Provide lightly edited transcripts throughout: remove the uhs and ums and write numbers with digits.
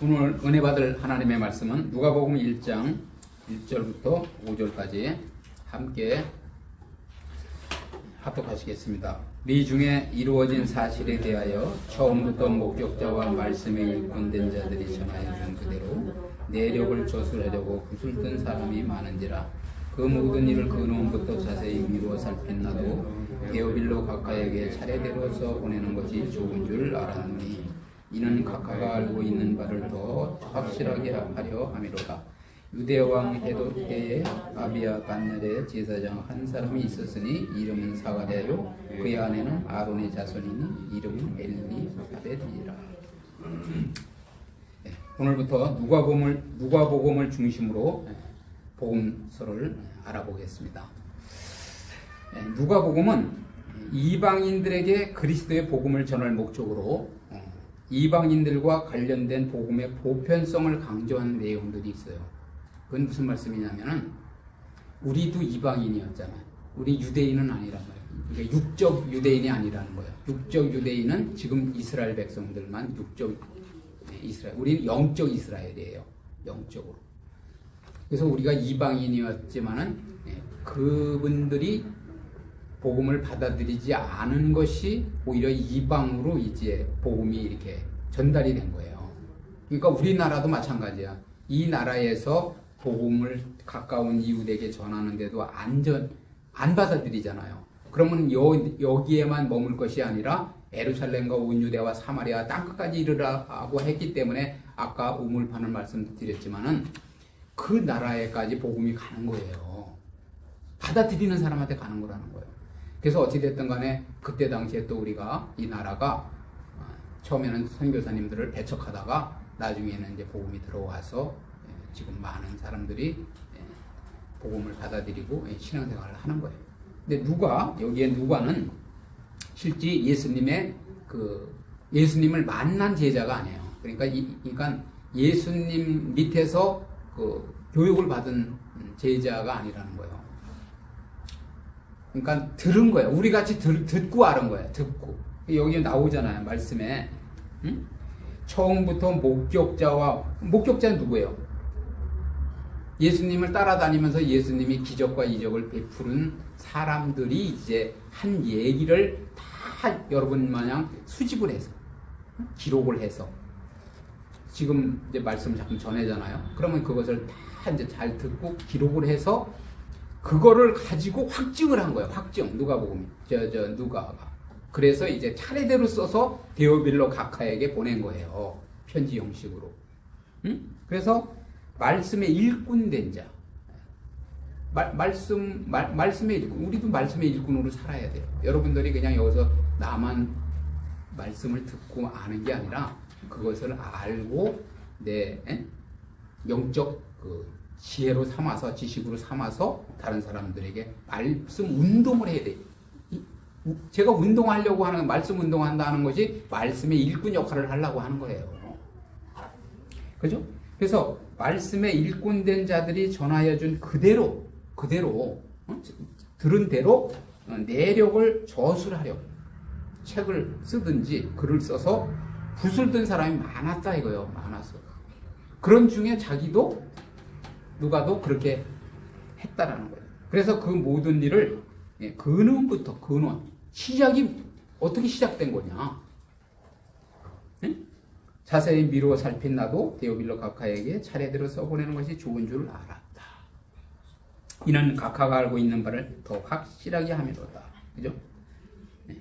오늘 은혜 받을 하나님의 말씀은 누가복음 1장 1절부터 5절까지 함께 합독하시겠습니다. 이 중에 이루어진 사실에 대하여 처음부터 목격자와 말씀에 일꾼된 자들이 전하여 준 그대로 내력을 조술하려고 붓을 든 사람이 많은지라. 그 모든 일을 근원부터 자세히 미루어 살핀 나도 데오빌로 각하에게 차례대로 써보내는 것이 좋은 줄 알았노니 이는 각하가 알고 있는 바를 더 확실하게 하려 함이로다. 유대왕 헤롯 때에 아비야 반열의 제사장 한 사람이 있었으니 이름은 사가랴요 그의 아내는 아론의 자손이니 이름은 엘리사벳이라. 오늘부터 누가복음을 중심으로 복음서를 알아보겠습니다. 누가복음은 이방인들에게 그리스도의 복음을 전할 목적으로 이방인들과 관련된 복음의 보편성을 강조하는 내용들이 있어요. 그건 무슨 말씀이냐면은 우리도 이방인이었잖아요. 우리 유대인은 아니란 말이에요. 그러니까 육적 유대인이 아니라는 거예요. 육적 유대인은 지금 이스라엘 백성들만 육적 이스라엘. 우리는 영적 이스라엘이에요. 영적으로. 그래서 우리가 이방인이었지만은 그분들이 복음을 받아들이지 않은 것이 오히려 이방으로 이제 복음이 이렇게 전달이 된 거예요. 그러니까 우리나라도 마찬가지야. 이 나라에서 복음을 가까운 이웃에게 전하는데도 안 받아들이잖아요. 그러면 여기에만 머물 것이 아니라 예루살렘과 온 유대와 사마리아 땅끝까지 이르라고 했기 때문에 아까 우물판을 말씀드렸지만은 그 나라에까지 복음이 가는 거예요. 받아들이는 사람한테 가는 거라는 거예요. 그래서 어찌됐든 간에 그때 당시에 또 우리가 이 나라가 처음에는 선교사님들을 배척하다가 나중에는 이제 복음이 들어와서 지금 많은 사람들이 복음을 받아들이고 신앙생활을 하는 거예요. 근데 여기에 누가는 실제 예수님을 만난 제자가 아니에요. 그러니까 예수님 밑에서 그 교육을 받은 제자가 아니라는 거예요. 그러니까 들은 거예요. 우리 같이 듣고 아는 거예요. 듣고. 여기 나오잖아요. 말씀에. 응? 처음부터 목격자는 누구예요? 예수님을 따라다니면서 예수님이 기적과 이적을 베푸는 사람들이 이제 한 얘기를 다 여러분 마냥 수집을 해서 기록을 해서 지금 이제 말씀 자꾸 전해잖아요. 그러면 그것을 다 이제 잘 듣고 기록을 해서 그거를 가지고 확증을 한 거예요. 확증. 누가복음이. 누가가. 그래서 이제 차례대로 써서 데오빌로 각하에게 보낸 거예요. 편지 형식으로. 응? 그래서 말씀에 일꾼된 자. 말씀의 일꾼. 우리도 말씀의 일꾼으로 살아야 돼요. 여러분들이 그냥 여기서 나만 말씀을 듣고 아는 게 아니라 그것을 알고 내 영적 지혜로 삼아서 지식으로 삼아서 다른 사람들에게 말씀 운동을 해야 돼요. 제가 운동하려고 하는 말씀 운동한다는 것이 말씀의 일꾼 역할을 하려고 하는 거예요. 그죠? 그래서 말씀에 일꾼된 자들이 전하여 준 그대로 들은 대로 내력을 저술하려고 책을 쓰든지 글을 써서 붓을 든 사람이 많았다 이거예요. 많았어. 그런 중에 누가도 그렇게 했다라는 거예요. 그래서 그 모든 일을 근원 시작이 어떻게 시작된 거냐? 응? 자세히 미루어 살핀 나도 데오빌로 각하에게 차례대로 써보내는 것이 좋은 줄 알았다. 이는 각하가 알고 있는 바를 더 확실하게 함이로다. 그죠?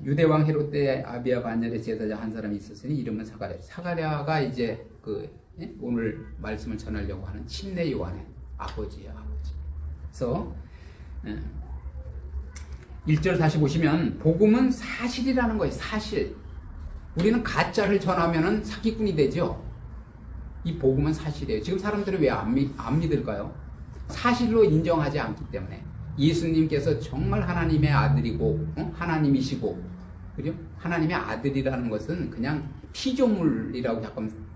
유대왕 헤롯 때 아비야 반열의 제사장 한 사람이 있었으니 이름은 사가랴. 사가랴가 이제 오늘 말씀을 전하려고 하는 침례 요한의 아버지예요. 그래서 1절 다시 보시면 복음은 사실이라는 거예요. 사실. 우리는 가짜를 전하면은 사기꾼이 되죠. 이 복음은 사실이에요. 지금 사람들이 왜 안 믿을까요? 사실로 인정하지 않기 때문에. 예수님께서 정말 하나님의 아들이고 하나님이시고, 그죠? 하나님의 아들이라는 것은 그냥 피조물이라고 잠깐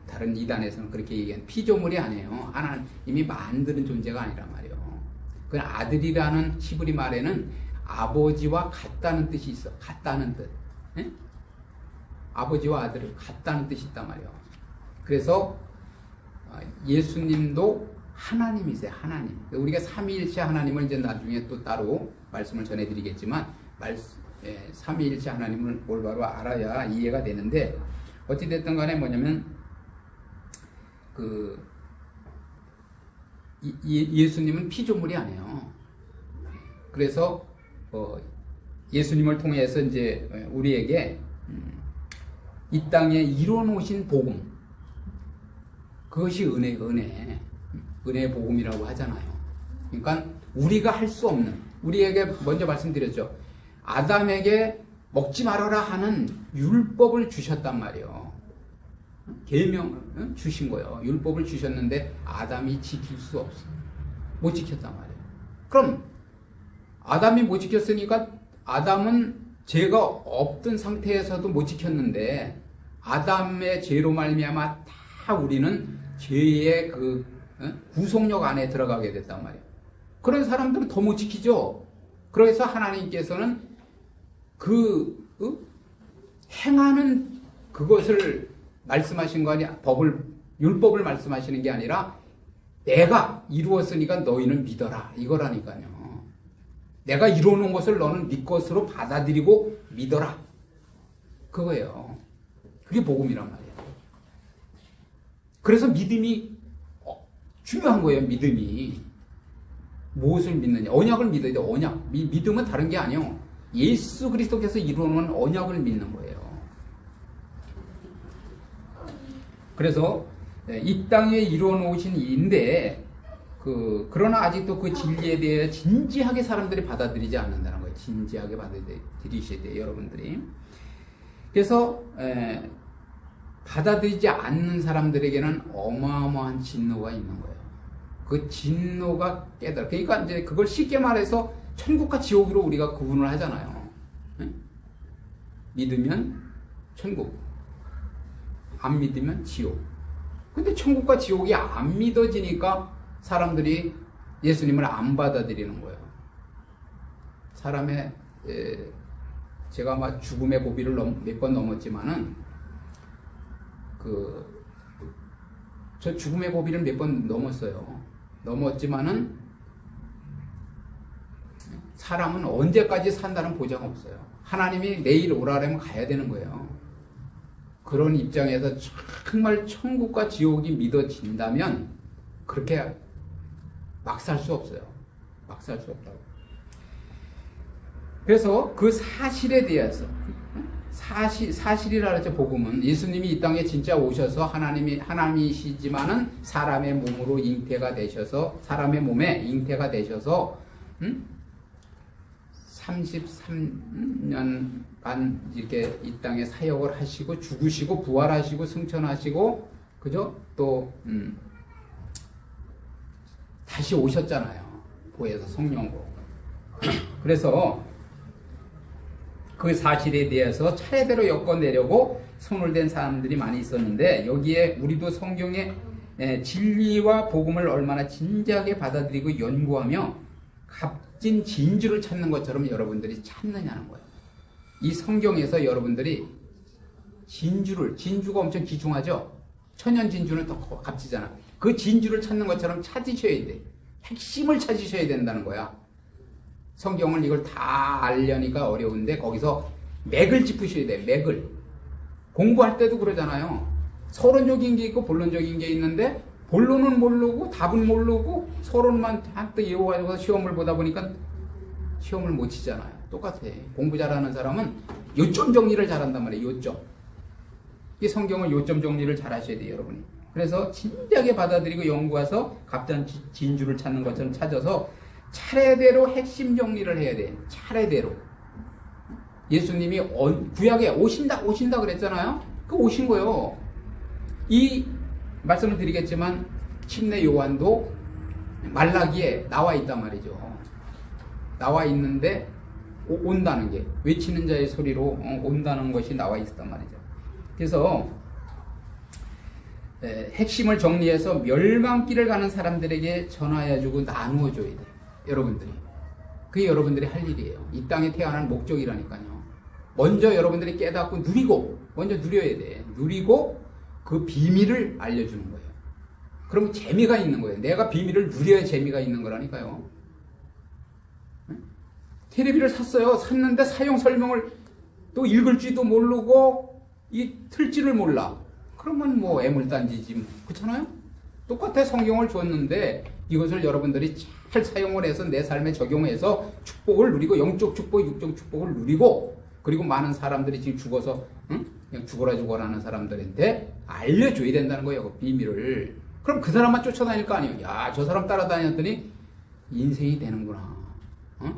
다른 이단에서는 그렇게 얘기하는 피조물이 아니에요. 하나님이 만드는 존재가 아니란 말이에요. 그 아들이라는 히브리 말에는 아버지와 같다는 뜻이 있어. 같다는 뜻. 예? 아버지와 아들을 같다는 뜻이 있단 말이에요. 그래서 예수님도 하나님이세요. 하나님. 우리가 삼위일체 하나님을 이제 나중에 또 따로 말씀을 전해드리겠지만 삼위일체 하나님을 올바로 알아야 이해가 되는데, 어찌됐든 간에 뭐냐면 예수님은 피조물이 아니에요. 그래서 예수님을 통해서 이제 우리에게 이 땅에 이뤄놓으신 복음, 그것이 은혜의 복음이라고 하잖아요. 그러니까 우리가 할 수 없는, 우리에게 먼저 말씀드렸죠. 아담에게 먹지 말아라 하는 율법을 주셨단 말이에요. 계명을 주신 거예요. 율법을 주셨는데 아담이 지킬 수 없어. 못 지켰단 말이에요. 그럼 아담이 못 지켰으니까 아담은 죄가 없던 상태에서도 못 지켰는데, 아담의 죄로 말미암아 다 우리는 죄의 구속력 안에 들어가게 됐단 말이에요. 그런 사람들은 더 못 지키죠. 그래서 하나님께서는 행하는 그것을 말씀하신 거 아니야. 율법을 말씀하시는 게 아니라 내가 이루었으니까 너희는 믿어라, 이거라니까요. 내가 이루어놓은 것을 너는 네 것으로 받아들이고 믿어라, 그거예요. 그게 복음이란 말이에요. 그래서 믿음이 중요한 거예요. 믿음이 무엇을 믿느냐, 언약을 믿어야 돼. 언약. 믿음은 다른 게 아니에요. 예수 그리스도께서 이루어놓은 언약을 믿는 거예요. 그래서 이 땅에 이루어놓으신 이인데, 그러나 아직도 그 진리에 대해 진지하게 사람들이 받아들이지 않는다는 거예요. 진지하게 받아들이셔야 돼요, 여러분들이. 그래서 받아들이지 않는 사람들에게는 어마어마한 진노가 있는 거예요. 그 진노가 그러니까 이제 그걸 쉽게 말해서 천국과 지옥으로 우리가 구분을 하잖아요. 믿으면 천국, 안 믿으면 지옥. 근데 천국과 지옥이 안 믿어지니까 사람들이 예수님을 안 받아들이는 거예요. 사람의 제가 막 죽음의 고비를 몇 번 넘었지만은 저 죽음의 고비를 몇 번 넘었지만은 사람은 언제까지 산다는 보장 없어요. 하나님이 내일 오라면 가야 되는 거예요. 그런 입장에서 정말 천국과 지옥이 믿어진다면 그렇게 막 살 수 없어요. 막 살 수 없다고. 그래서 그 사실에 대해서, 사실이라 그랬죠. 복음은 예수님이 이 땅에 진짜 오셔서 하나님이시지만은 사람의 몸으로 잉태가 되셔서, 사람의 몸에 잉태가 되셔서 33년간 이렇게 이 땅에 사역을 하시고 죽으시고 부활하시고 승천하시고, 그죠? 또 다시 오셨잖아요. 보혜사 성령으로. 그래서 그 사실에 대해서 차례대로 엮어내려고 손을 댄 사람들이 많이 있었는데, 여기에 우리도 성경의 진리와 복음을 얼마나 진지하게 받아들이고 연구하며 값진 진주를 찾는 것처럼 여러분들이 찾느냐는 거예요. 이 성경에서 여러분들이 진주가 엄청 귀중하죠? 천연 진주는 더 값지잖아. 그 진주를 찾는 것처럼 찾으셔야 돼. 핵심을 찾으셔야 된다는 거야. 성경을 이걸 다 알려니까 어려운데 거기서 맥을 짚으셔야 돼. 맥을. 공부할 때도 그러잖아요. 서론적인 게 있고 본론적인 게 있는데, 본론은 모르고 답은 모르고 서론만 한뜩 외워가지고 시험을 보다 보니까 시험을 못 치잖아요. 똑같아. 공부 잘하는 사람은 요점 정리를 잘한단 말이에요. 요점. 이 성경을 요점 정리를 잘 하셔야 돼요, 여러분이. 그래서 진지하게 받아들이고 연구해서 값진 진주를 찾는 것처럼 찾아서 차례대로 핵심 정리를 해야 돼. 차례대로. 예수님이 구약에 오신다 그랬잖아요. 그 오신 거예요. 이 말씀을 드리겠지만 침례 요한도 말라기에 나와 있단 말이죠. 나와 있는데 온다는 게, 외치는 자의 소리로 온다는 것이 나와 있단 말이죠. 그래서 핵심을 정리해서 멸망길을 가는 사람들에게 전하여주고 나누어줘야 돼. 여러분들이. 그게 여러분들이 할 일이에요. 이 땅에 태어난 목적이라니까요. 먼저 여러분들이 깨닫고 먼저 누려야 돼. 누리고 그 비밀을 알려주는 거예요. 그러면 재미가 있는 거예요. 내가 비밀을 누려야 재미가 있는 거라니까요. 테레비를 샀어요. 샀는데 사용 설명을 또 읽을 줄도 모르고 틀지를 몰라. 그러면 뭐 애물단지지. 그렇잖아요? 똑같아. 성경을 줬는데 이것을 여러분들이 잘 사용을 해서 내 삶에 적용해서 축복을 누리고 영적 축복, 육적 축복을 누리고 그리고 많은 사람들이 지금 죽어서 그냥 죽어라 하는 사람들한테 알려줘야 된다는 거예요. 그 비밀을. 그럼 그 사람만 쫓아다닐 거 아니에요. 야, 저 사람 따라다녔더니 인생이 되는구나.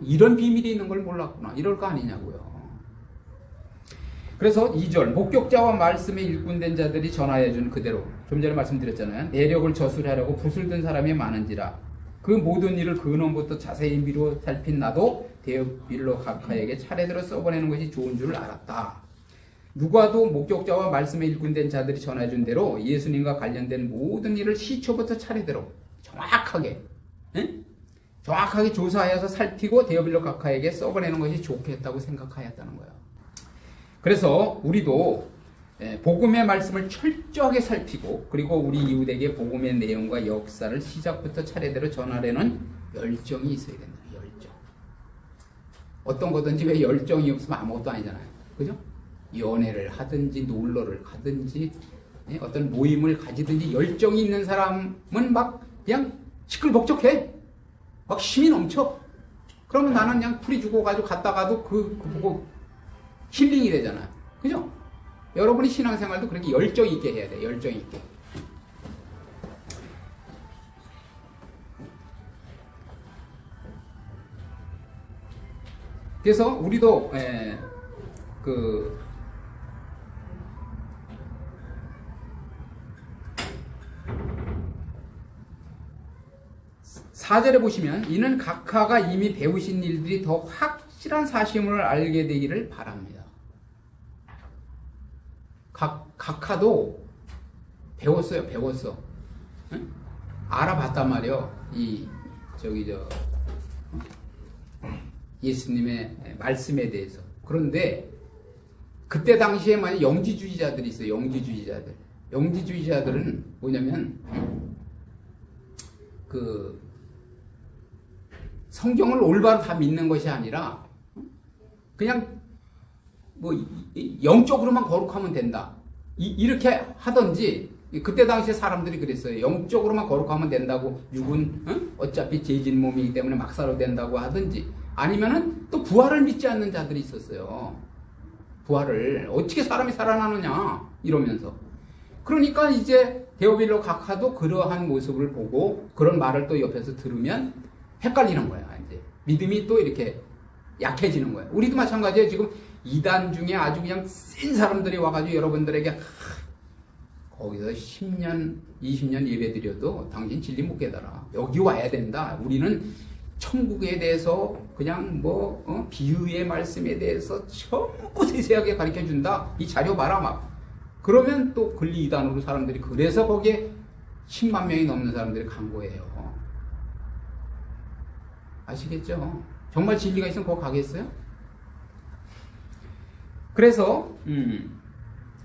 이런 비밀이 있는 걸 몰랐구나. 이럴 거 아니냐고요. 그래서 2절 목격자와 말씀에 일꾼된 자들이 전하여준 그대로 좀 전에 말씀드렸잖아요. 내력을 저술하려고 붓을 든 사람이 많은지라 그 모든 일을 근원부터 자세히 미루어 살핀 나도 데오빌로 각하에게 차례대로 써보내는 것이 좋은 줄 알았다. 누가도 목격자와 말씀에 일꾼된 자들이 전해준 대로 예수님과 관련된 모든 일을 시초부터 차례대로 정확하게 조사하여서 살피고 데오빌로 각하에게 써보내는 것이 좋겠다고 생각하였다는 거예요. 그래서 우리도 복음의 말씀을 철저하게 살피고 그리고 우리 이웃에게 복음의 내용과 역사를 시작부터 차례대로 전하려는 열정이 있어야 된다. 열정. 어떤 거든지 왜 열정이 없으면 아무것도 아니잖아요. 그죠? 연애를 하든지 놀러를 가든지 어떤 모임을 가지든지 열정이 있는 사람은 막 그냥 시끌벅적해. 막 힘이 넘쳐. 그러면 나는 그냥 풀이 죽어가지고 갔다가도 그 보고 힐링이 되잖아요. 그죠? 여러분이 신앙생활도 그렇게 열정 있게 해야 돼. 열정 있게. 그래서 우리도 그 4절에 보시면 이는 각하가 이미 배우신 일들이 더 확실한 사실을 알게 되기를 바랍니다. 각하도 배웠어요. 응? 알아봤단 말이요. 예수님의 말씀에 대해서. 그런데 그때 당시에 만약 영지주의자들이 있어요. 영지주의자들은 뭐냐면 그 성경을 올바로 다 믿는 것이 아니라 그냥 뭐 영적으로만 거룩하면 된다. 이렇게 하든지 그때 당시에 사람들이 그랬어요. 영적으로만 거룩하면 된다고 육은 어차피 죄진 몸이기 때문에 막 살아도 된다고 하든지 아니면은 또 부활을 믿지 않는 자들이 있었어요. 부활을 어떻게 사람이 살아나느냐 이러면서 그러니까 이제 데오빌로 각하도 그러한 모습을 보고 그런 말을 또 옆에서 들으면 헷갈리는 거야. 이제 믿음이 또 이렇게 약해지는 거야. 우리도 마찬가지예요. 지금 이단 중에 아주 그냥 센 사람들이 와가지고 여러분들에게 거기서 10년, 20년 예배드려도 당신 진리 못 깨달아. 여기 와야 된다. 우리는 천국에 대해서 그냥 비유의 말씀에 대해서 전부 세세하게 가르쳐준다. 이 자료 봐라 막. 그러면 또 근리 이단으로 사람들이 그래서 거기에 10만 명이 넘는 사람들이 간 거예요. 아시겠죠? 정말 진리가 있으면 거기 가겠어요? 그래서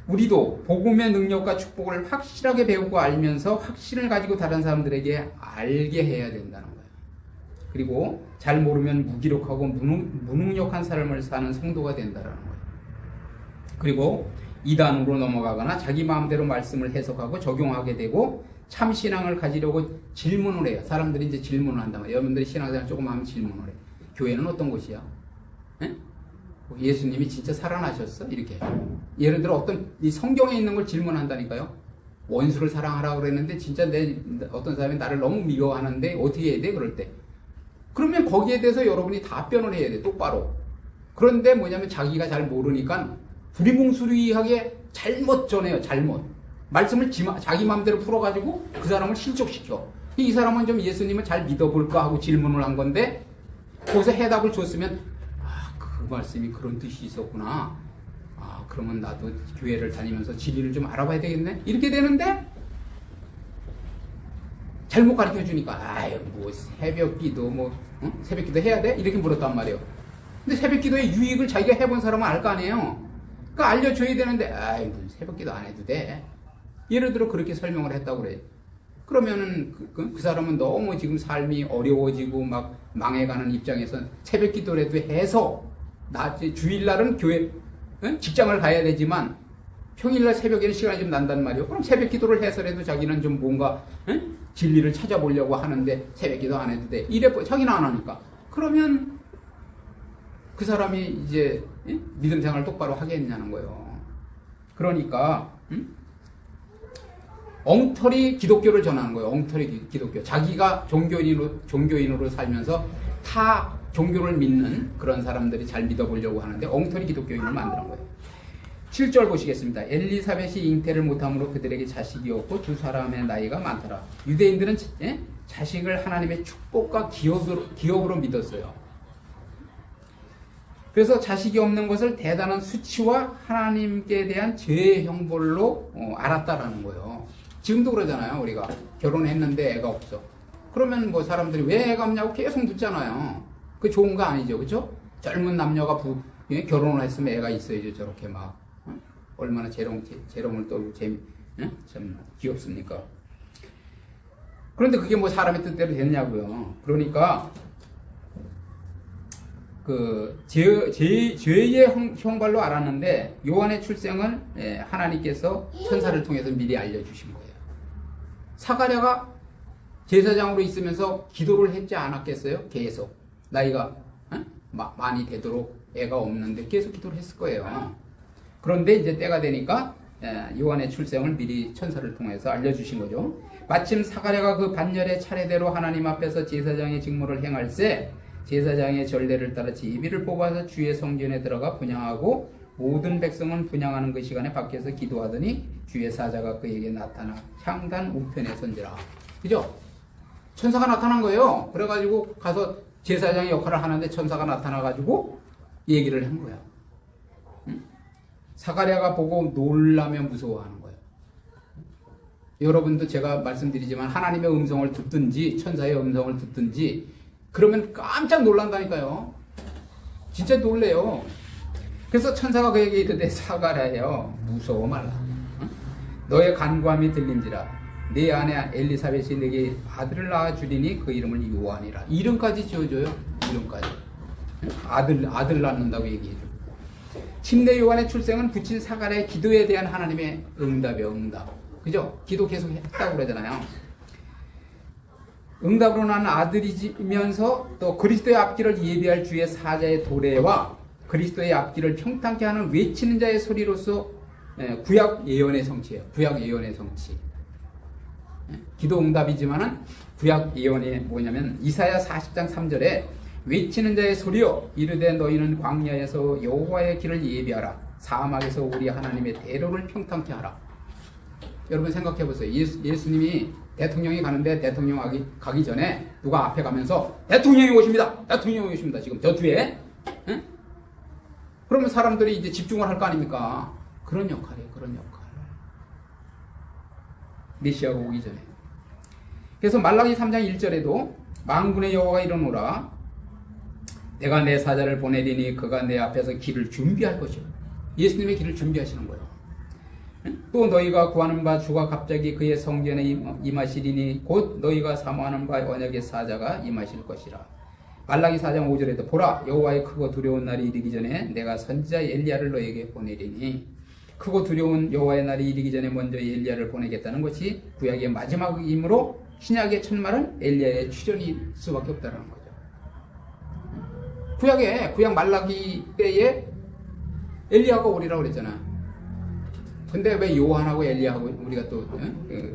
우리도 복음의 능력과 축복을 확실하게 배우고 알면서 확신을 가지고 다른 사람들에게 알게 해야 된다는 거예요. 그리고 잘 모르면 무기력하고 무능력한 삶을 사는 성도가 된다는 거예요. 그리고 이단으로 넘어가거나 자기 마음대로 말씀을 해석하고 적용하게 되고 참 신앙을 가지려고 질문을 해요. 사람들이 이제 질문을 한단 말이에요. 여러분들이 신앙생활 조금 하면 질문을 해요. 교회는 어떤 곳이야? 예수님이 진짜 살아나셨어? 이렇게. 예를 들어 이 성경에 있는 걸 질문한다니까요. 원수를 사랑하라고 그랬는데 진짜 어떤 사람이 나를 너무 미워하는데 어떻게 해야 돼? 그럴 때. 그러면 거기에 대해서 여러분이 답변을 해야 돼. 똑바로. 그런데 뭐냐면 자기가 잘 모르니까 두리뭉술하게 잘못 전해요. 잘못. 말씀을 자기 마음대로 풀어가지고 그 사람을 실족시켜. 이 사람은 좀 예수님을 잘 믿어볼까 하고 질문을 한 건데 거기서 해답을 줬으면 그 말씀이 그런 뜻이 있었구나. 그러면 나도 교회를 다니면서 진리를 좀 알아봐야 되겠네. 이렇게 되는데 잘못 가르쳐 주니까 새벽기도 새벽기도 해야 돼? 이렇게 물었단 말이에요. 근데 새벽기도의 유익을 자기가 해본 사람은 알 거 아니에요. 그러니까 알려줘야 되는데 무슨 새벽기도 안 해도 돼. 예를 들어 그렇게 설명을 했다고 그래요. 그러면은 그 사람은 너무 지금 삶이 어려워지고 막 망해가는 입장에서 새벽 기도라도 해서 주일날은 교회 직장을 가야 되지만 평일날 새벽에는 시간이 좀 난단 말이에요. 그럼 새벽 기도를 해서라도 자기는 좀 뭔가 진리를 찾아보려고 하는데 새벽 기도 안 해도 돼. 이래 자기는 안 하니까. 그러면 그 사람이 이제 믿음 생활 똑바로 하겠냐는 거예요. 그러니까 엉터리 기독교를 전하는 거예요. 엉터리 기독교. 자기가 종교인으로 살면서 타 종교를 믿는 그런 사람들이 잘 믿어보려고 하는데 엉터리 기독교인을 만드는 거예요. 7절 보시겠습니다. 엘리사벳이 잉태를 못함으로 그들에게 자식이 없고 두 사람의 나이가 많더라. 유대인들은 자식을 하나님의 축복과 기업으로 믿었어요. 그래서 자식이 없는 것을 대단한 수치와 하나님께 대한 죄의 형벌로 알았다라는 거예요. 지금도 그러잖아요. 우리가 결혼했는데 애가 없어. 그러면 뭐 사람들이 왜 애가 없냐고 계속 묻잖아요. 그 좋은 거 아니죠. 그렇죠? 젊은 남녀가 결혼을 했으면 애가 있어야죠. 저렇게 막 얼마나 재롱을 떨고 참 귀엽습니까? 그런데 그게 뭐 사람의 뜻대로 됐냐고요. 그러니까 그 죄의 형벌로 알았는데 요한의 출생은 하나님께서 천사를 통해서 미리 알려주신 거예요. 사가랴가 제사장으로 있으면서 기도를 했지 않았겠어요? 계속 나이가 많이 되도록 애가 없는데 계속 기도를 했을 거예요. 그런데 이제 때가 되니까 요한의 출생을 미리 천사를 통해서 알려주신 거죠. 마침 사가랴가 그 반열의 차례대로 하나님 앞에서 제사장의 직무를 행할세 제사장의 전례를 따라 제비를 뽑아서 주의 성전에 들어가 분향하고 모든 백성은 분향하는 그 시간에 밖에서 기도하더니 주의 사자가 그에게 나타나 향단 우편에 선지라. 그죠? 천사가 나타난 거예요. 그래가지고 가서 제사장의 역할을 하는데 천사가 나타나가지고 얘기를 한 거야. 사가랴가 보고 놀라며 무서워하는 거예요. 여러분도 제가 말씀드리지만 하나님의 음성을 듣든지 천사의 음성을 듣든지 그러면 깜짝 놀란다니까요. 진짜 놀래요. 그래서 천사가 그에게 이르되 사가랴여 무서워 말라. 너의 간구함이 들린지라. 네 아내 엘리사벳이 내게 아들을 낳아주리니 그 이름을 요한이라. 이름까지 지어줘요. 이름까지. 아들 낳는다고 얘기해줘. 침례 요한의 출생은 부친 사가랴의 기도에 대한 하나님의 응답이에요. 응답. 그죠? 기도 계속 했다고 그러잖아요. 응답으로 난 아들이면서 또 그리스도의 앞길을 예비할 주의 사자의 도래와 그리스도의 앞길을 평탄케 하는 외치는 자의 소리로서 구약 예언의 성취예요. 구약 예언의 성취. 기도 응답이지만은 구약 예언이 뭐냐면 이사야 40장 3절에 외치는 자의 소리여 이르되 너희는 광야에서 여호와의 길을 예비하라 사막에서 우리 하나님의 대로를 평탄케 하라. 여러분 생각해 보세요. 예수님이 대통령이 가는데 대통령 가기 전에 누가 앞에 가면서 대통령이 오십니다. 대통령이 오십니다. 지금 저 뒤에. 응? 그러면 사람들이 이제 집중을 할 거 아닙니까? 그런 역할이에요. 그런 역할. 메시아가 오기 전에. 그래서 말라기 3장 1절에도 만군의 여호와가 이르노라 내가 내 사자를 보내리니 그가 내 앞에서 길을 준비할 것이요. 예수님의 길을 준비하시는 거예요. 또 너희가 구하는 바 주가 갑자기 그의 성전에 임하시리니 곧 너희가 사모하는 바 언약의 사자가 임하실 것이라. 말라기 4장 5절에도 보라 여호와의 크고 두려운 날이 이르기 전에 내가 선지자 엘리야를 너에게 보내리니 크고 두려운 여호와의 날이 이르기 전에 먼저 엘리야를 보내겠다는 것이 구약의 마지막이므로 신약의 첫말은 엘리야의 출현일 수밖에 없다는 거죠. 구약 말라기 때에 엘리야가 오리라고 그랬잖아요. 근데 왜 요한하고 엘리야하고 우리가 또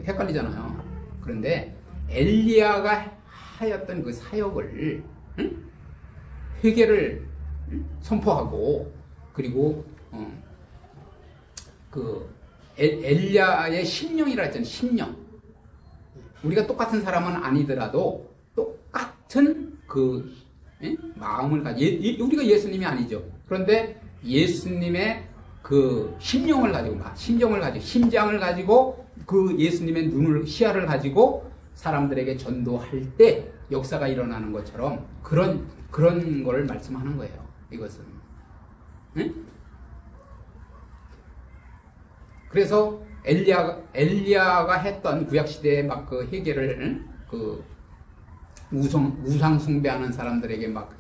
헷갈리잖아요. 그런데 엘리야가 하였던 그 사역을 회개를 선포하고 그리고 그 엘리야의 심령이라 했잖아요. 심령. 우리가 똑같은 사람은 아니더라도 똑같은 그 마음을 우리가 예수님이 아니죠. 그런데 예수님의 그 심령을 가지고 심장을 가지고 그 예수님의 시야를 가지고 사람들에게 전도할 때 역사가 일어나는 것처럼 그런 걸 말씀하는 거예요. 이것은. 그래서 엘리야가 했던 구약 시대에 막 그 회개를 그 우상 숭배하는 사람들에게 막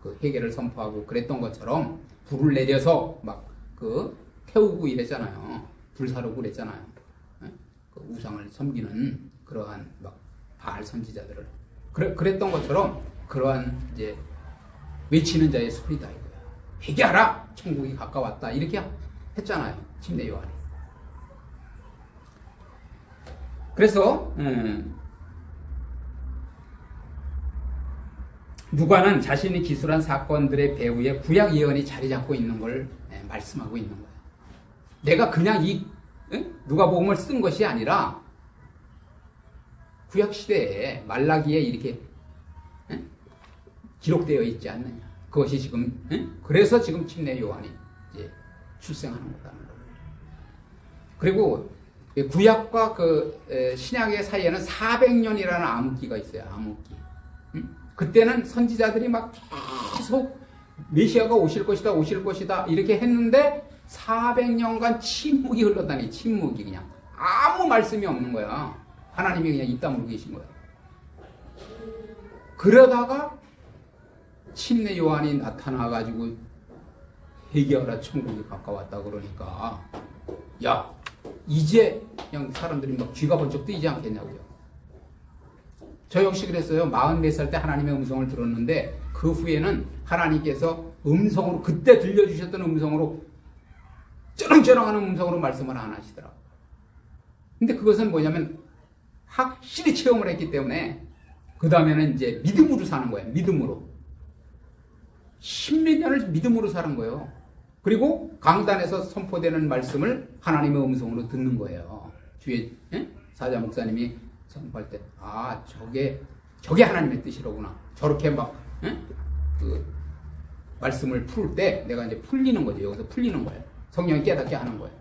그 회개를 선포하고 그랬던 것처럼 불을 내려서 막 그 태우고 이랬잖아요. 불사르고 그랬잖아요. 그 우상을 섬기는 그러한 막 바알 선지자들을 그랬던 것처럼 그러한 이제 외치는 자의 소리다 이거야. 회개하라, 천국이 가까웠다 이렇게 했잖아요. 침례 요한이. 그래서 누가는 자신이 기술한 사건들의 배후에 구약 예언이 자리 잡고 있는 걸 말씀하고 있는 거예요. 내가 그냥 이 누가복음을 쓴 것이 아니라 구약 시대에 말라기에 이렇게 기록되어 있지 않느냐. 그것이 지금 그래서 지금 침례 요한이 이제 출생하는 거라는 거예요. 그리고 구약과 그 신약의 사이에는 400년이라는 암흑기가 있어요. 암흑기. 그때는 선지자들이 막 계속 메시아가 오실 것이다 이렇게 했는데 400년간 침묵이 흘렀다니. 침묵이 그냥 아무 말씀이 없는 거야. 하나님이 그냥 입 다물고 계신 거야. 그러다가 침례 요한이 나타나가지고 회개하라, 천국이 가까웠다 그러니까 야 이제 그냥 사람들이 막 쥐가 번쩍 뜨이지 않겠냐고요. 저 역시 그랬어요. 44살 때 하나님의 음성을 들었는데 그 후에는 하나님께서 음성으로 그때 들려주셨던 음성으로 쩌렁쩌렁하는 음성으로 말씀을 안 하시더라고요. 근데 그것은 뭐냐면 확실히 체험을 했기 때문에 그 다음에는 이제 믿음으로 사는 거예요. 믿음으로. 10몇 년을 믿음으로 사는 거예요. 그리고 강단에서 선포되는 말씀을 하나님의 음성으로 듣는 거예요. 뒤에 사자 목사님이 선포할 때 저게 하나님의 뜻이로구나. 저렇게 막 그 말씀을 풀 때 내가 이제 풀리는 거죠. 여기서 풀리는 거예요. 성령이 깨닫게 하는 거예요.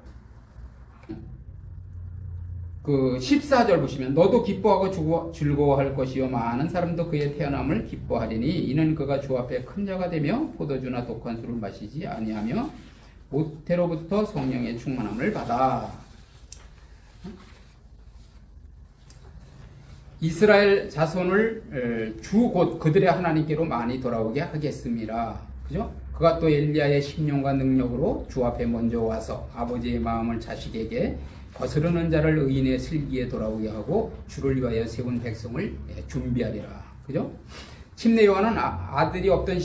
그 14절 보시면 너도 기뻐하고 즐거워할 것이요 많은 사람도 그의 태어남을 기뻐하리니 이는 그가 주 앞에 큰 자가 되며 포도주나 독한 술을 마시지 아니하며 모태로부터 성령의 충만함을 받아. 이스라엘 자손을 주 곧 그들의 하나님께로 많이 돌아오게 하겠습니다. 그죠? 그가 또 엘리야의 심령과 능력으로 주 앞에 먼저 와서 아버지의 마음을 자식에게 거스르는 자를 의인의 슬기에 돌아오게 하고 주를 위하여 세운 백성을 준비하리라. 그죠? 침례 요한은 아들이 없던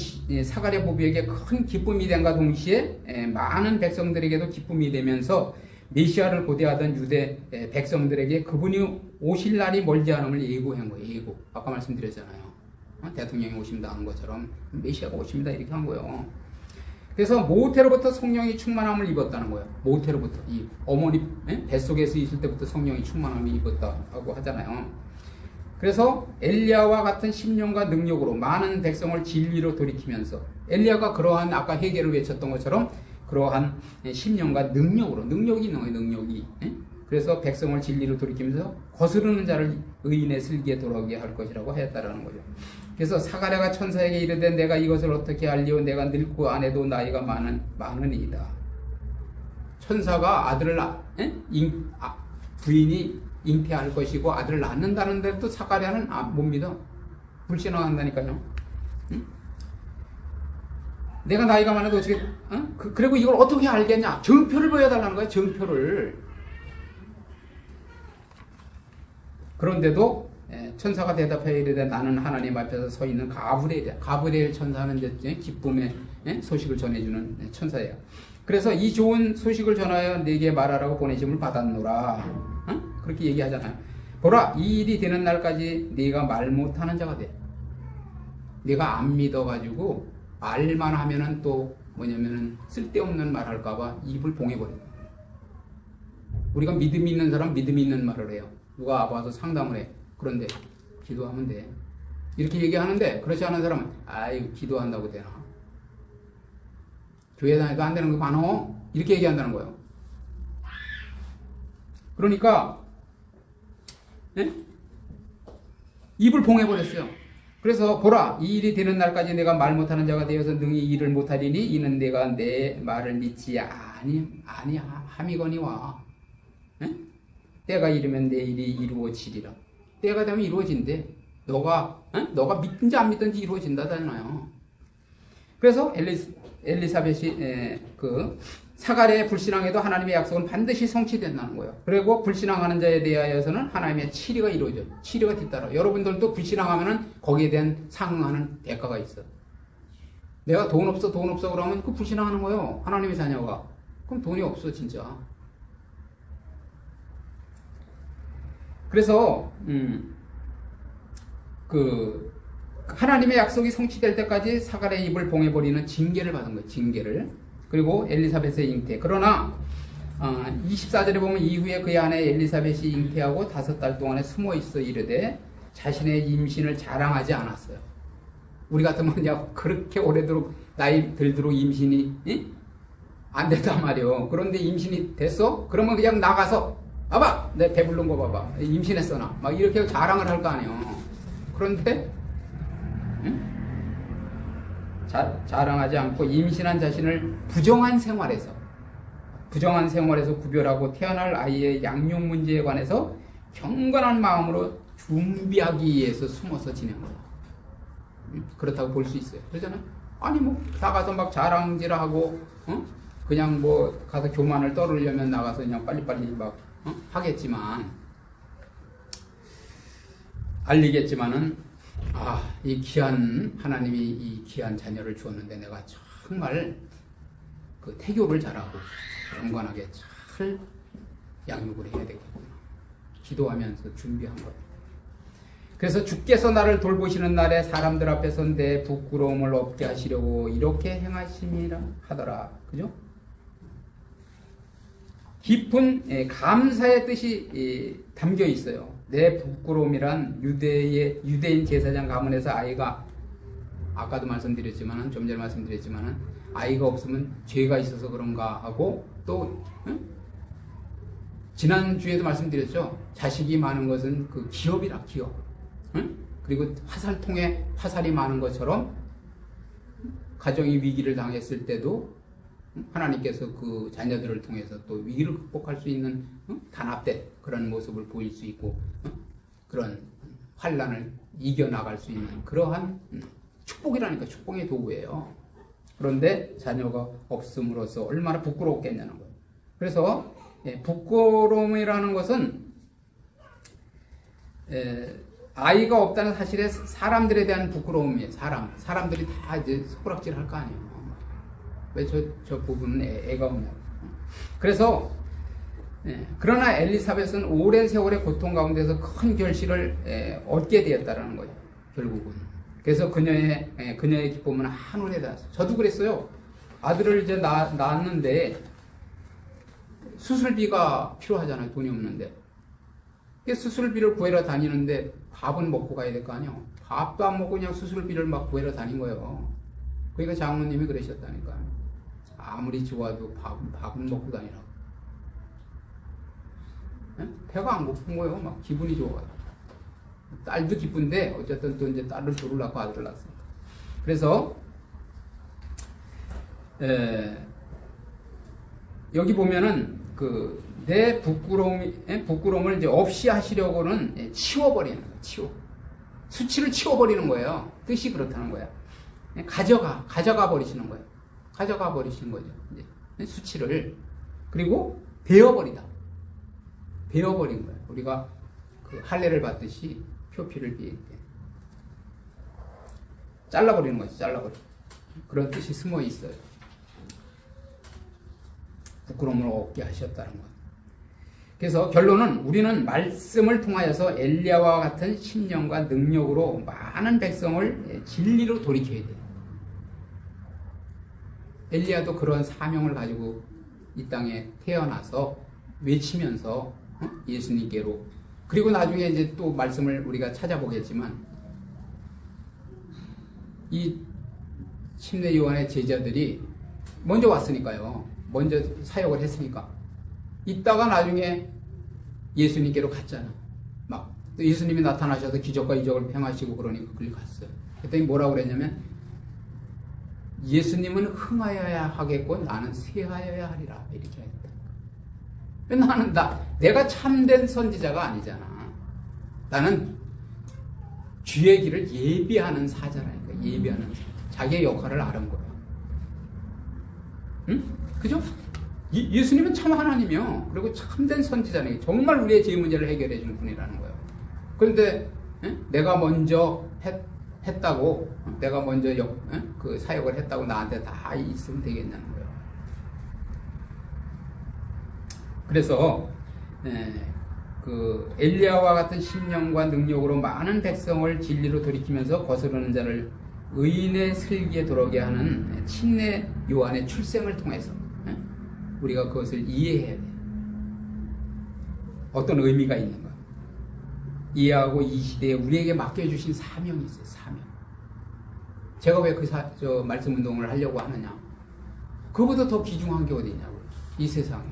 사가랴 부부에게 큰 기쁨이 된과 동시에 많은 백성들에게도 기쁨이 되면서 메시아를 고대하던 유대 백성들에게 그분이 오실 날이 멀지 않음을 예고한 거예요. 예고. 아까 말씀드렸잖아요. 대통령이 오십니다 한 것처럼 메시아가 오십니다 이렇게 한 거예요. 그래서 모태로부터 성령이 충만함을 입었다는 거예요. 모태로부터 이 어머니 뱃속에서 있을 때부터 성령이 충만함을 입었다고 하잖아요. 그래서 엘리야와 같은 심령과 능력으로 많은 백성을 진리로 돌이키면서 엘리야가 그러한 아까 회개를 외쳤던 것처럼 그러한 심령과 능력으로 능력이 있는 거예요. 능력이. 그래서 백성을 진리로 돌이키면서 거스르는 자를 의인의 슬기에 돌아오게 할 것이라고 하였다라는 거죠. 그래서 사가랴가 천사에게 이르되 내가 이것을 어떻게 알리오 내가 늙고 아내도 나이가 많으니이다. 천사가 아들을 부인이 잉태할 것이고 아들을 낳는다는데도 사가랴는 못 믿어. 불신앙한다니까요. 내가 나이가 많아도 어떻게 그리고 이걸 어떻게 알겠냐. 증표를 보여달라는 거야. 증표를. 그런데도 천사가 대답하여 이르되 나는 하나님 앞에서 서 있는 가브리엘이야. 가브리엘 천사는 이제 기쁨의 소식을 전해주는 천사예요. 그래서 이 좋은 소식을 전하여 네게 말하라고 보내심을 받았노라. 그렇게 얘기하잖아요. 보라, 이 일이 되는 날까지 네가 말 못하는 자가 돼. 네가 안 믿어가지고 말만 하면은 또 뭐냐면은 쓸데없는 말 할까봐 입을 봉해버려. 우리가 믿음이 있는 사람 믿음이 있는 말을 해요. 누가 와서 상담을 해. 그런데 기도하면 돼. 이렇게 얘기하는데 그렇지 않은 사람은 아이 기도한다고 되나? 교회 다녀도 안 되는 거 많어? 이렇게 얘기한다는 거예요. 그러니까 입을 봉해버렸어요. 그래서 보라 이 일이 되는 날까지 내가 말 못하는 자가 되어서 능히 일을 못하리니 이는 내가 내 말을 믿지 아니함이거니와. 에? 때가 이르면 내 일이 이루어지리라. 때가 되면 이루어진대. 너가 믿든지 안 믿든지 이루어진다잖아요. 그래서 엘리사벳이 그 사가랴의 불신앙에도 하나님의 약속은 반드시 성취된다는 거예요. 그리고 불신앙하는 자에 대하여서는 하나님의 치리가 이루어져. 치리가 뒤따라. 여러분들도 불신앙하면은 거기에 대한 상응하는 대가가 있어. 내가 돈 없어 그러면 그 불신앙하는 거예요. 하나님의 자녀가. 그럼 돈이 없어 진짜. 그래서 그 하나님의 약속이 성취될 때까지 사가랴의 입을 봉해버리는 징계를 받은 거예요. 징계를. 그리고 엘리사벳의 잉태. 그러나 24절에 보면 이후에 그의 아내 엘리사벳이 잉태하고 5달 동안에 숨어 있어 이르되 자신의 임신을 자랑하지 않았어요. 우리 같으면 그냥 그렇게 오래도록 나이 들도록 임신이 안 됐단 말이에요. 그런데 임신이 됐어? 그러면 그냥 나가서 봐봐! 내 배부른 거 봐봐. 임신했어 나. 막 이렇게 자랑을 할 거 아니에요. 그런데 자랑하지 않고 임신한 자신을 부정한 생활에서 구별하고 태어날 아이의 양육 문제에 관해서 경건한 마음으로 준비하기 위해서 숨어서 지낸 거예요. 그렇다고 볼 수 있어요. 그러잖아요. 아니 뭐 나가서 막 자랑질하고 그냥 뭐 가서 교만을 떨으려면 나가서 그냥 빨리빨리 막 하겠지만 알리겠지만은 이 귀한 하나님이 이 귀한 자녀를 주었는데 내가 정말 그 태교를 잘하고 경건하게 잘 양육을 해야 되겠구나. 기도하면서 준비한 거예요. 그래서 주께서 나를 돌보시는 날에 사람들 앞에서 내 부끄러움을 없게 하시려고 이렇게 행하심이라 하더라. 그죠? 깊은 감사의 뜻이 담겨 있어요. 내 부끄러움이란 유대인 제사장 가문에서 아이가 아까도 말씀드렸지만은 좀 전에 말씀드렸지만은 아이가 없으면 죄가 있어서 그런가 하고 또 지난주에도 말씀드렸죠. 자식이 많은 것은 그 기업이라 기업. 그리고 화살통에 화살이 많은 것처럼 가정이 위기를 당했을 때도 하나님께서 그 자녀들을 통해서 또 위기를 극복할 수 있는 단합된 그런 모습을 보일 수 있고 그런 환난을 이겨나갈 수 있는 그러한 축복이라니까 축복의 도구예요. 그런데 자녀가 없음으로써 얼마나 부끄럽겠냐는 거예요. 그래서 부끄러움이라는 것은 아이가 없다는 사실에 사람들에 대한 부끄러움이에요. 사람들이 다 이제 손가락질 할 거 아니에요. 왜 저 부분은 애가 없냐고. 그래서 그러나 엘리사벳은 오랜 세월의 고통 가운데서 큰 결실을 얻게 되었다라는 거예요. 결국은. 그래서 그녀의 기쁨은 하늘에 닿았어요. 저도 그랬어요. 아들을 이제 낳았는데 수술비가 필요하잖아요. 돈이 없는데. 수술비를 구해러 다니는데 밥은 먹고 가야 될 거 아니에요. 밥도 안 먹고 그냥 수술비를 막 구해러 다닌 거예요. 그러니까 장모님이 그러셨다니까. 아무리 좋아도 밥은 먹고 다니라고. 배가 안 고픈 거예요. 막 기분이 좋아가지고. 딸도 기쁜데 어쨌든 또 이제 딸을 둘을 낳고 아들을 낳았어요. 그래서 여기 보면은 내 부끄러움을 이제 없이 하시려고는 치워버리는 거예요. 수치를 치워버리는 거예요. 뜻이 그렇다는 거예요. 가져가 버리시는 거예요. 가져가 버리시는 거죠. 이제 수치를. 그리고 베어버린 거예요. 우리가 그 할례를 받듯이 표피를 비울 때 잘라버리는 거죠. 잘라버리고. 그런 뜻이 숨어 있어요. 부끄러움을 없게 하셨다는 것. 그래서 결론은 우리는 말씀을 통하여서 엘리야와 같은 신령과 능력으로 많은 백성을 진리로 돌이켜야 돼요. 엘리야도 그런 사명을 가지고 이 땅에 태어나서 외치면서 예수님께로, 그리고 나중에 이제 또 말씀을 우리가 찾아보겠지만 이 침례 요한의 제자들이 먼저 왔으니까요. 먼저 사역을 했으니까. 이따가 나중에 예수님께로 갔잖아. 막 또 예수님이 나타나셔서 기적과 이적을 행하시고 그러니까 그걸 갔어요. 그랬더니 뭐라고 그랬냐면 예수님은 흥하여야 하겠고 나는 쇠하여야 하리라 이렇게 했다. 내가 참된 선지자가 아니잖아. 나는 주의 길을 예비하는 사자라니까. 예비하는 사자. 자기의 역할을 아는 거야. 응? 그죠? 예수님은 참 하나님이요. 그리고 참된 선지자네. 정말 우리의 죄 문제를 해결해 준 분이라는 거예요. 그런데 내가 먼저 했다고, 내가 먼저 그 사역을 했다고 나한테 다 있으면 되겠냐는 거예요. 그래서 그 엘리야와 같은 심령과 능력으로 많은 백성을 진리로 돌이키면서 거스르는 자를 의인의 슬기에 들어오게 하는 침례 요한의 출생을 통해서 우리가 그것을 이해해야 돼. 어떤 의미가 있는가? 이해하고 이 시대에 우리에게 맡겨주신 사명이 있어요. 사명. 제가 왜 그 말씀 운동을 하려고 하느냐? 그거보다 더 귀중한 게 어디 있냐고. 이 세상에.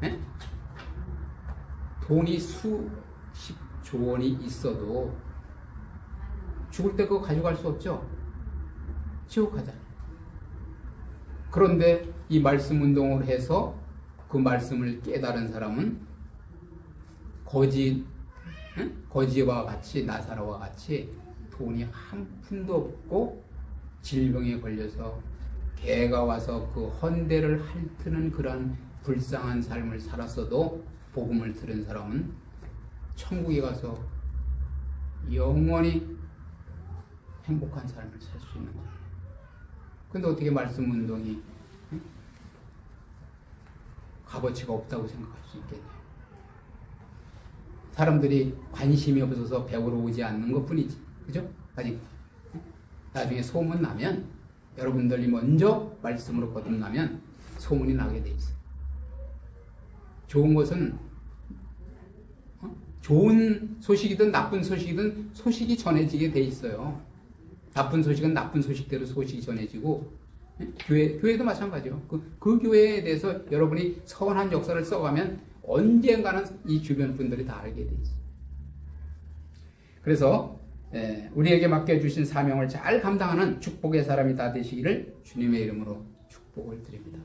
에? 돈이 수십조 원이 있어도 죽을 때 그거 가져갈 수 없죠? 지옥 가잖아요. 그런데 이 말씀 운동을 해서 그 말씀을 깨달은 사람은 거지와 같이, 나사로와 같이 돈이 한 푼도 없고 질병에 걸려서 개가 와서 그 헌대를 핥는 그런 불쌍한 삶을 살았어도 복음을 들은 사람은 천국에 가서 영원히 행복한 삶을 살 수 있는 거예요. 근데 어떻게 말씀 운동이 값어치가 없다고 생각할 수 있겠냐? 사람들이 관심이 없어서 배우러 오지 않는 것 뿐이지. 그죠? 아직 나중에 소문 나면, 여러분들이 먼저 말씀으로 거듭나면 소문이 나게 돼 있어요. 좋은 것은 좋은 소식이든 나쁜 소식이든 소식이 전해지게 돼 있어요. 나쁜 소식은 나쁜 소식대로 소식이 전해지고, 교회도 마찬가지요. 그 교회에 대해서 여러분이 선한 역사를 써가면 언젠가는 이 주변 분들이 다 알게 돼 있어요. 그래서 우리에게 맡겨주신 사명을 잘 감당하는 축복의 사람이 다 되시기를 주님의 이름으로 축복을 드립니다.